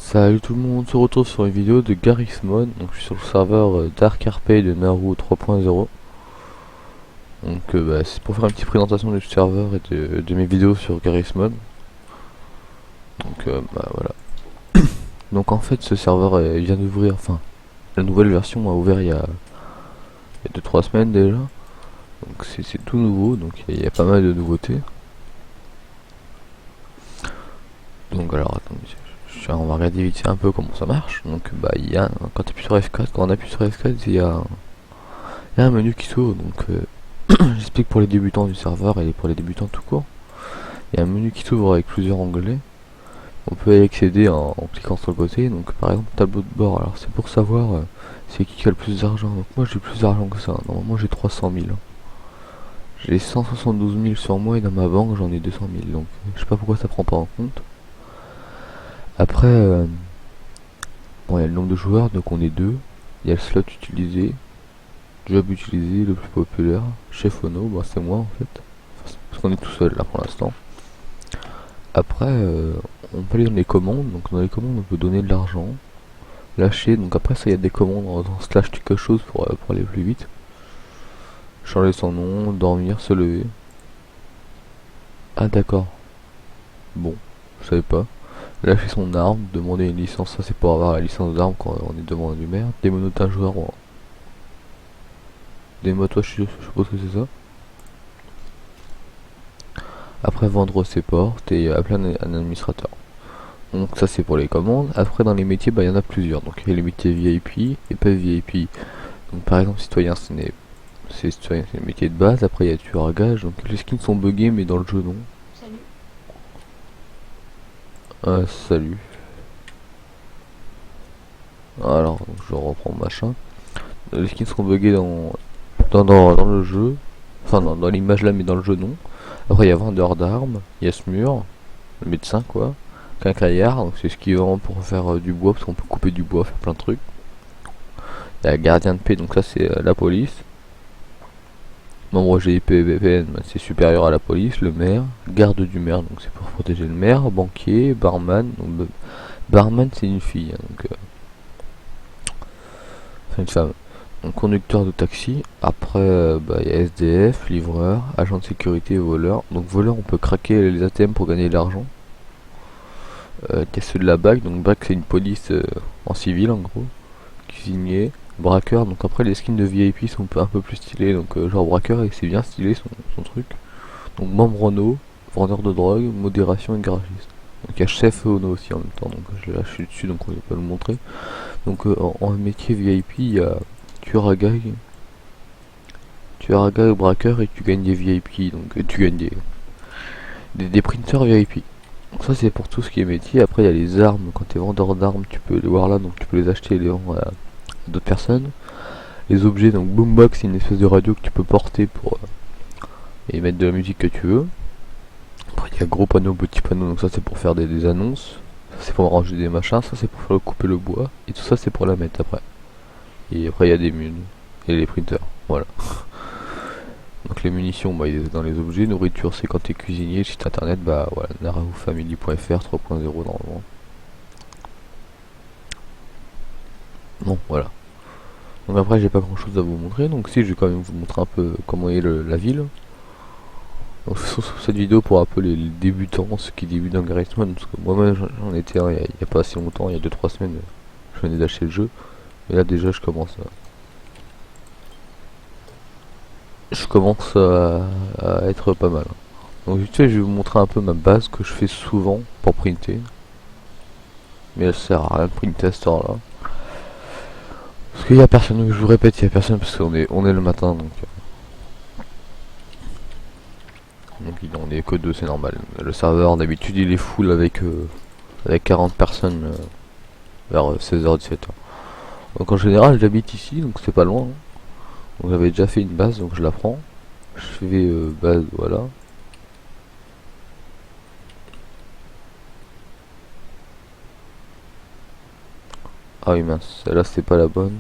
Salut tout le monde, on se retrouve sur une vidéo de Garry's Mod. Donc je suis sur le serveur Dark Arcade de Naru 3.0. Donc c'est pour faire une petite présentation du serveur et de mes vidéos sur Garry's Mod. Donc voilà. Donc en fait ce serveur vient d'ouvrir, enfin la nouvelle version a ouvert il y a 2-3 semaines déjà. Donc c'est tout nouveau, donc il y a pas mal de nouveautés. Donc alors attendez, on va regarder vite fait un peu comment ça marche. Donc il y a, quand on appuie sur F4, il y a un menu qui s'ouvre. Donc j'explique pour les débutants du serveur et pour les débutants tout court. Il y a un menu qui s'ouvre avec plusieurs onglets. On peut y accéder en cliquant sur le côté. Donc par exemple tableau de bord. Alors c'est pour savoir c'est qui a le plus d'argent. Donc moi j'ai plus d'argent que ça. Normalement j'ai 300 000. J'ai 172 000 sur moi et dans ma banque j'en ai 200 000. Donc je sais pas pourquoi ça prend pas en compte. Après bon, il y a le nombre de joueurs. Donc on est deux. Il y a le slot utilisé. Job utilisé, le plus populaire. Chef Ono, bah c'est moi en fait. Parce qu'on est tout seul là pour l'instant. Après, on peut aller dans les commandes. Donc dans les commandes, on peut donner de l'argent, lâcher. Donc après ça, il y a des commandes en slash quelque chose pour aller plus vite. Changer son nom, dormir, se lever. Ah d'accord. Bon, je savais pas. Lâcher son arme, demander une licence. Ça c'est pour avoir la licence d'arme quand on est devant du maire. Démonoter un joueur. Bon. Démo toi, je suppose que c'est ça. Après vendre ses portes et appeler un administrateur. Donc ça c'est pour les commandes. Après dans les métiers, il y en a plusieurs. Donc il y a les métiers VIP et pas VIP. Donc par exemple citoyen c'est le métier de base. Après il y a tueur à gage. Donc les skins sont buggés mais dans le jeu non. Salut. Salut. Alors donc, je reprends machin. Les skins sont buggés dans le jeu. Enfin dans l'image là mais dans le jeu non. Après il y a vendeur d'armes. Il y a ce mur. Le médecin quoi. Quincaillard, donc c'est ce qui vend pour faire du bois, parce qu'on peut couper du bois, faire plein de trucs. Il y a gardien de paix, donc ça c'est la police. Membre GIPVPN, c'est supérieur à la police. Le maire, garde du maire, donc c'est pour protéger le maire. Banquier, barman, donc barman c'est une fille, hein, donc c'est une femme. Donc conducteur de taxi. Après il y a SDF, livreur, agent de sécurité, voleur. Donc voleur, on peut craquer les ATM pour gagner de l'argent. Casseux de la BAC, donc BAC c'est une police en civil en gros. Cuisinier, braqueur, donc après les skins de VIP sont un peu plus stylés, donc genre braqueur et c'est bien stylé son truc. Donc membre Renault, vendeur de drogue, modération et garagiste. Donc il y a chef Ono aussi en même temps, donc je suis dessus donc on peut le montrer. Donc en métier VIP il y a tueur à gag, braqueur et tu gagnes des VIP, donc tu gagnes des printers VIP. Donc ça c'est pour tout ce qui est métier. Après il y a les armes, quand tu es vendeur d'armes tu peux les voir là, donc tu peux les acheter et les vendre à d'autres personnes. Les objets, donc boombox c'est une espèce de radio que tu peux porter pour et mettre de la musique que tu veux. Après il y a gros panneau, petit panneau, donc ça c'est pour faire des annonces. Ça c'est pour ranger des machins, ça c'est pour faire couper le bois. Et tout ça c'est pour la mettre après. Et après il y a des mules et les printers, voilà. Donc les munitions, dans les objets. Nourriture, c'est quand t'es cuisinier. Site internet, voilà, naraoufamily.fr 3.0 normalement. Bon, voilà. Donc après, j'ai pas grand chose à vous montrer. Donc si, je vais quand même vous montrer un peu comment est la ville. Donc sur cette vidéo pour un peu les débutants, ceux qui débutent dans Garry's Mod. Parce que moi-même, j'en étais un il y a pas assez longtemps, il y a 2-3 semaines. Je venais d'acheter le jeu. Et là, déjà, je commence à être pas mal. Donc vite fait je vais vous montrer un peu ma base que je fais souvent pour printer. Mais elle sert à rien de printer à cette heure là. Parce qu'il y a personne, je vous répète, il y a personne parce on est le matin donc on est que deux, c'est normal. Le serveur d'habitude il est full avec 40 personnes vers 16h 17h. Donc en général j'habite ici donc c'est pas loin. Hein. Donc j'avais déjà fait une base donc je la prends. Je fais base voilà. Ah oui mince, celle-là c'est pas la bonne.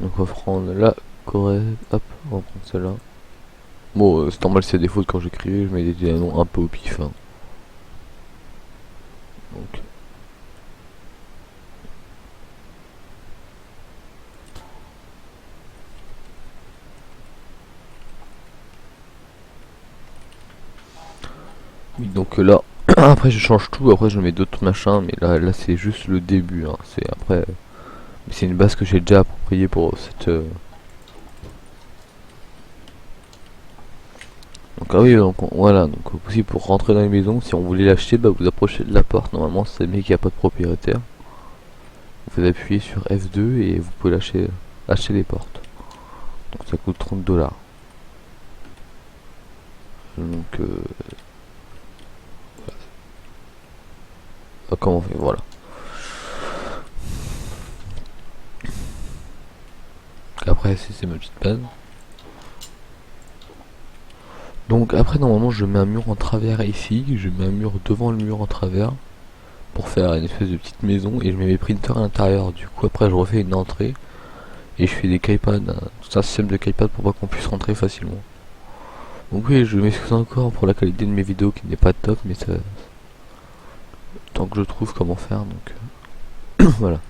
Donc on va prendre la correcte. Hop, on va prendre celle-là. Bon, c'est normal, c'est des fautes quand j'écrivais, je mets des noms un peu au pif. Hein. Donc, Oui, donc là, après je change tout, après je mets d'autres machins, mais là c'est juste le début, hein. C'est après, c'est une base que j'ai déjà appropriée pour cette. Donc ah oui, donc voilà, donc aussi pour rentrer dans les maisons, si on voulait l'acheter, bah vous approchez de la porte. Normalement, c'est mais qu'il n'y a pas de propriétaire. Vous appuyez sur F2 et vous pouvez acheter les portes. Donc ça coûte 30 $. Donc comment on fait, voilà. Après c'est ma petite base. Donc après normalement je mets un mur en travers ici, je mets un mur devant le mur en travers pour faire une espèce de petite maison et je mets mes printers à l'intérieur. Du coup après je refais une entrée et je fais des keypads, tout un système de keypads pour pas qu'on puisse rentrer facilement. Donc oui, je m'excuse encore pour la qualité de mes vidéos qui n'est pas top, mais ça, tant que je trouve comment faire, donc voilà.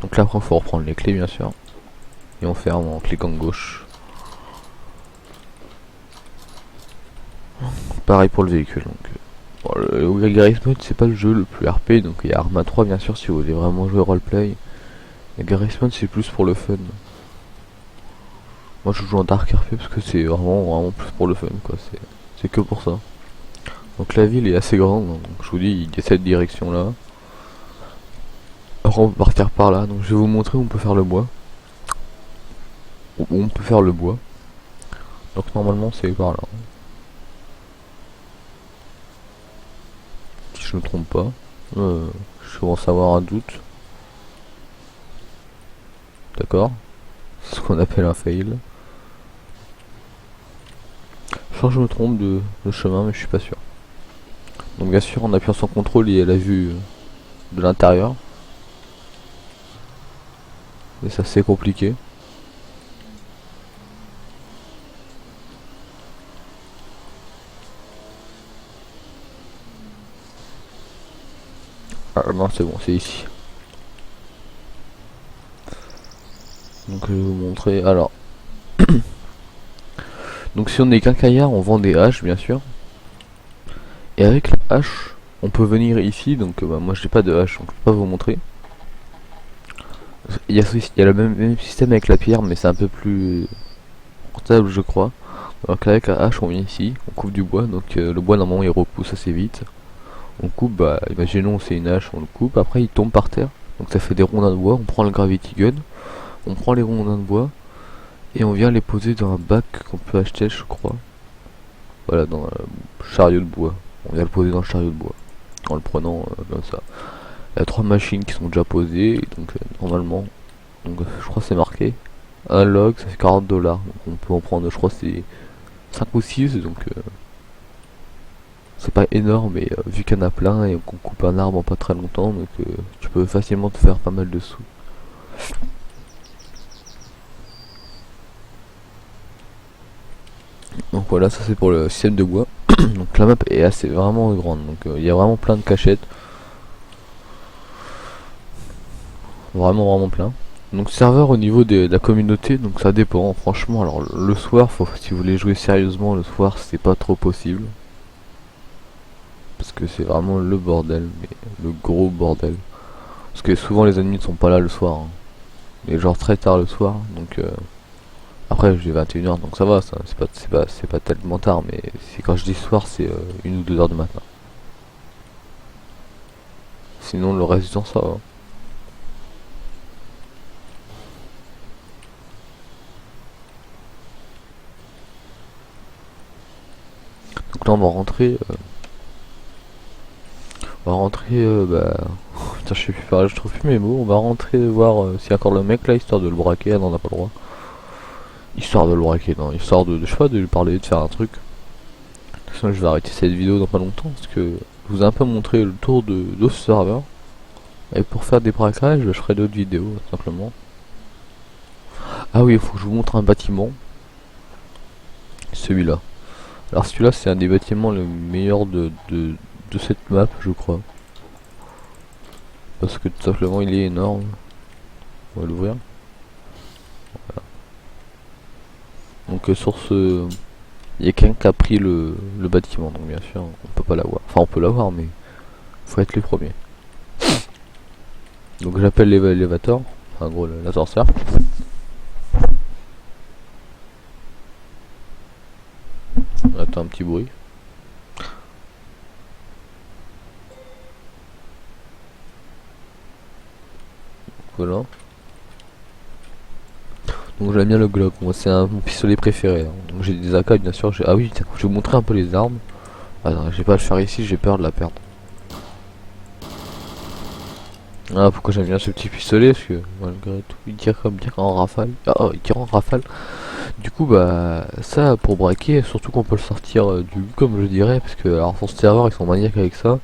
Donc là après il faut reprendre les clés bien sûr et on ferme en cliquant gauche. Pareil pour le véhicule. Donc bon, le Garry's Mod c'est pas le jeu le plus RP, donc il y a Arma 3 bien sûr si vous voulez vraiment jouer roleplay. Le Garry's Mod c'est plus pour le fun. Moi je joue en Dark RP parce que c'est vraiment plus pour le fun quoi, c'est que pour ça. Donc la ville est assez grande, donc je vous dis il y a cette direction là. Alors on peut partir par là, donc je vais vous montrer où on peut faire le bois. Où on peut faire le bois. Donc normalement c'est par là. Si je me trompe pas. Je commence à avoir un doute. D'accord. C'est ce qu'on appelle un fail. Je crois que je me trompe de chemin mais je suis pas sûr. Donc bien sûr en appuyant sur contrôle il y a la vue de l'intérieur. Mais ça c'est compliqué. Ah non c'est bon, c'est ici. Donc je vais vous montrer. Alors. Donc si on est qu'un caillard, on vend des haches bien sûr. Et avec la hache, on peut venir ici. Donc bah, moi j'ai pas de hache, donc je peux pas vous montrer. Il y a le même système avec la pierre, mais c'est un peu plus portable je crois. Alors qu'avec la hache on vient ici, on coupe du bois, donc le bois normalement il repousse assez vite. On coupe, bah imaginons c'est une hache, on le coupe, après il tombe par terre. Donc ça fait des rondins de bois, on prend le gravity gun, on prend les rondins de bois et on vient les poser dans un bac qu'on peut acheter je crois. Voilà, dans un chariot de bois. On vient le poser dans le chariot de bois. En le prenant comme ça. Il y a 3 machines qui sont déjà posées, et donc normalement, donc, je crois que c'est marqué. Un log ça fait 40 $. Donc on peut en prendre, je crois c'est 5 ou 6, donc c'est pas énorme, mais vu qu'il y en a plein et qu'on coupe un arbre en pas très longtemps, donc tu peux facilement te faire pas mal de sous. Donc voilà, ça c'est pour le système de bois. Donc la map est assez vraiment grande, donc il y a vraiment plein de cachettes. Vraiment plein. Donc serveur au niveau de la communauté, donc ça dépend franchement. Alors le soir, si vous voulez jouer sérieusement le soir, c'est pas trop possible. Parce que c'est vraiment le bordel, mais le gros bordel. Parce que souvent les ennemis ne sont pas là le soir, hein. Et genre très tard le soir, donc après j'ai 21 h donc ça va, ça c'est pas tellement tard, mais c'est quand je dis soir c'est 1 ou 2 heures du matin. Sinon le reste du temps ça va. Donc là on va rentrer. Bah. Putain, je sais plus faire, je trouve plus mes mots. On va rentrer voir s'il y a encore le mec là, histoire de le braquer. Ah non, on n'a pas le droit. Histoire de le braquer, non, histoire de je sais pas, de lui parler, de faire un truc. Sinon, je vais arrêter cette vidéo dans pas longtemps parce que je vous ai un peu montré le tour de ce serveur. Et pour faire des braquages, je ferai d'autres vidéos, simplement. Ah oui, il faut que je vous montre un bâtiment. Celui-là. Alors celui-là, c'est un des bâtiments les meilleurs de cette map, je crois. Parce que tout simplement, il est énorme. On va l'ouvrir. Donc sur ce Il y a quelqu'un qui a pris le bâtiment, donc bien sûr, on peut pas l'avoir. Enfin, on peut l'avoir, mais faut être les premiers. Donc j'appelle l'élévateur, enfin, en gros l'ascenseur. On attend un petit bruit. Voilà. Donc j'aime bien le Glock, moi c'est mon pistolet préféré, hein. Donc j'ai des AK bien sûr, ah oui, tiens, je vais vous montrer un peu les armes. Attends, je vais pas le faire ici, j'ai peur de la perdre. Ah, pourquoi j'aime bien ce petit pistolet? Parce que malgré tout, il tire comme bien en rafale. Ah, oh, il tire en rafale. Du coup, bah, ça pour braquer, surtout qu'on peut le sortir du comme je dirais, parce que alors son serveur ils sont maniaques avec ça.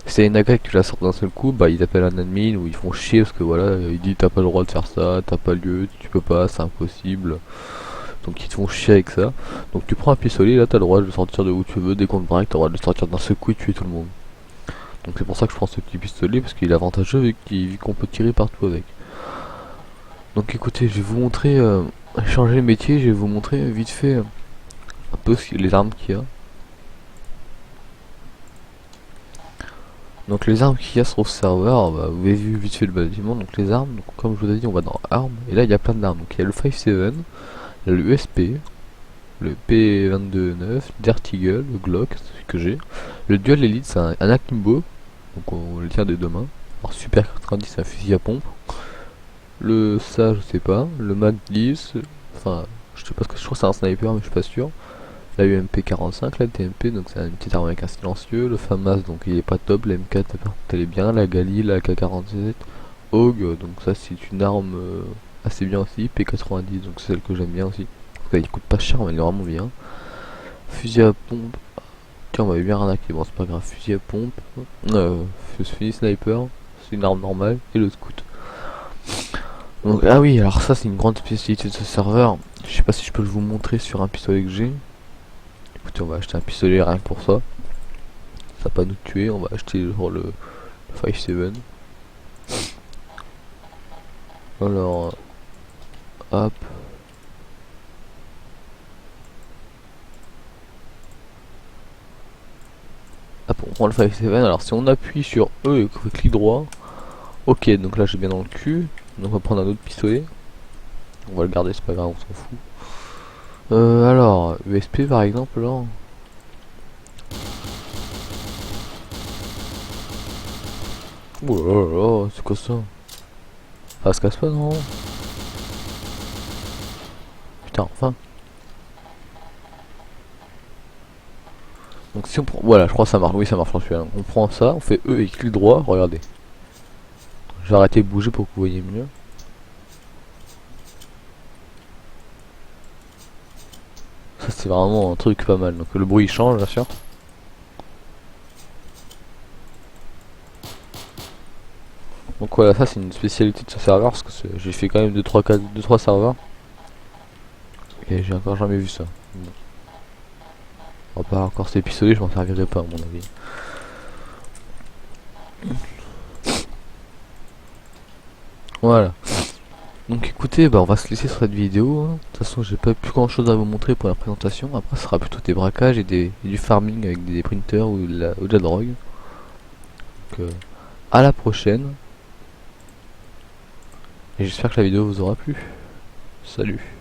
Si t'as une AK que tu la sors d'un seul coup, bah ils appellent un admin ou ils font chier parce que voilà, ils disent t'as pas le droit de faire ça, t'as pas lieu, tu peux pas, c'est impossible. Donc ils te font chier avec ça. Donc tu prends un pistolet, là t'as le droit de le sortir de où tu veux, dès qu'on te braque, t'as le droit de le sortir d'un seul coup et tuer tout le monde. Donc c'est pour ça que je prends ce petit pistolet parce qu'il est avantageux vu qu'on peut tirer partout avec. Donc écoutez, je vais vous montrer, changer le métier, je vais vous montrer vite fait un peu les armes qu'il y a. Donc les armes qu'il y a sur le serveur, bah, vous avez vu vite fait le bâtiment, donc les armes, donc comme je vous ai dit on va dans armes, et là il y a plein d'armes, donc il y a le 5.7, il y a le USP, le P22-9, Dirty Eagle, le Glock, c'est ce que j'ai, le Dual Elite c'est un akimbo, donc on le tient des deux mains, alors Super 90 c'est un fusil à pompe, le ça je sais pas, le Mag 10, enfin je sais pas ce que je crois que c'est un sniper mais je suis pas sûr. La UMP 45, la TMP, donc c'est une petite arme avec un silencieux, le FAMAS, donc il est pas top, la M4 elle est bien, la Gali, la K47, AUG, donc ça c'est une arme assez bien aussi, P90, donc c'est celle que j'aime bien aussi. Donc, il coûte pas cher mais elle est vraiment bien. Fusil à pompe, tiens on m'avait bien arnaqué, bon c'est pas grave, fusil à pompe, fusil sniper, c'est une arme normale, et le scout. Donc ah oui, alors ça c'est une grande spécialité de ce serveur, je sais pas si je peux vous montrer sur un pistolet que j'ai. Écoutez, on va acheter un pistolet rien que pour ça. Ça va pas nous tuer, on va acheter genre le 5.7. Alors, hop. Hop, on prend le 5.7. Alors, si on appuie sur E et qu'on fait clic droit, ok, donc là j'ai bien dans le cul. Donc, on va prendre un autre pistolet. On va le garder, c'est pas grave, on s'en fout. Alors, USP par exemple, là. Oh là là, c'est quoi ça? Ah, ça se casse pas, non? Putain, enfin. Donc si on prend, voilà, je crois que ça marche, oui ça marche celui-là. On prend ça, on fait E et clic droit, regardez. Je vais arrêter de bouger pour que vous voyez mieux. Ça c'est vraiment un truc pas mal, donc le bruit change bien sûr. Donc voilà, ça c'est une spécialité de ce serveur parce que j'ai fait quand même 2-3 serveurs. Et j'ai encore jamais vu ça. Bon. On va pas encore ces pistolets, je m'en servirai pas à mon avis. Voilà. Donc écoutez, bah on va se laisser sur cette vidéo, hein. De toute façon j'ai pas plus grand chose à vous montrer pour la présentation. Après ce sera plutôt des braquages et du farming avec des printers ou de la drogue. Donc à la prochaine. Et j'espère que la vidéo vous aura plu. Salut.